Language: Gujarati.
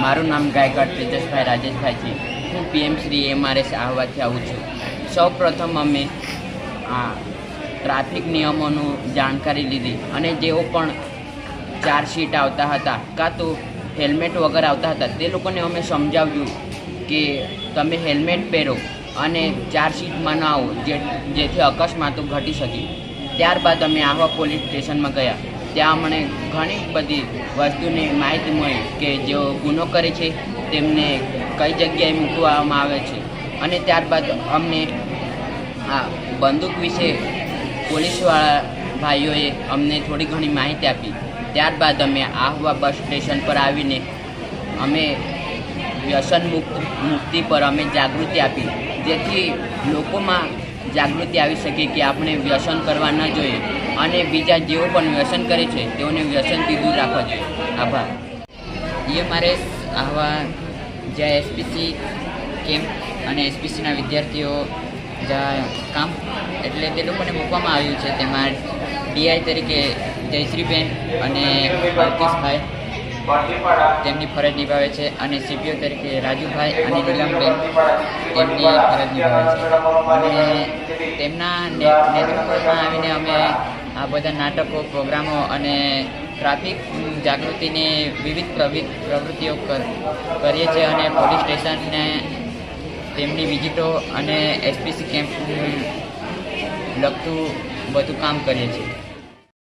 મારું નામ ગાયકવાડ તેજસભાઈ રાજેશભાઈ છે. હું પીએમશ્રી MRS આહવાથી આવું છું. સૌ પ્રથમ અમે ટ્રાફિક નિયમોનું જાણકારી લીધી અને જેઓ પણ ચાર્જશીટ આવતા હતા કાં તો હેલ્મેટ વગર આવતા હતા તે લોકોને અમે સમજાવ્યું કે તમે હેલ્મેટ પહેરો અને ચાર્જશીટમાં ન આવો, જેથી અકસ્માતો ઘટી શકે. ત્યારબાદ અમે આહવા પોલીસ સ્ટેશનમાં ગયા. ત્યાં અમને ઘણી બધી વસ્તુની માહિતી મળી કે જેઓ ગુનો કરે છે તેમને કઈ જગ્યાએ મૂકવામાં આવે છે. અને ત્યારબાદ અમને આ બંદૂક વિશે પોલીસવાળા ભાઈઓએ અમને થોડી ઘણી માહિતી આપી. ત્યારબાદ અમે આહવા બસ સ્ટેશન પર આવીને અમે વ્યસન મુક્તિ પર અમે જાગૃતિ આપી, જેથી લોકોમાં જાગૃતિ આવી શકે કે આપણે વ્યસન કરવા ન જોઈએ અને બીજા જેઓ પણ વ્યસન કરે છે તેઓને વ્યસનથી દૂર રાખવા જોઈએ. આભાર. MRS આહવા જ્યાં SPC કેમ્પ અને SPCના વિદ્યાર્થીઓ જ્યાં કામ એટલે તે લોકોને મૂકવામાં આવ્યું છે. તેમાં DI તરીકે જયશ્રીબેન અને અલ્કેશભાઈ તેમની ફરજ નિભાવે છે અને CPO તરીકે રાજુભાઈ અને નીલમબેન તેમની ફરજ નિભાવે છે. અને તેમના નેતૃત્વમાં આવીને અમે આ બધા નાટકો, પ્રોગ્રામો અને ટ્રાફિક જાગૃતિની વિવિધ પ્રવૃત્તિઓ કરીએ છીએ અને પોલીસ સ્ટેશનને તેમની વિઝિટો અને SPC કેમ્પ લગતું બધું કામ કરીએ છીએ.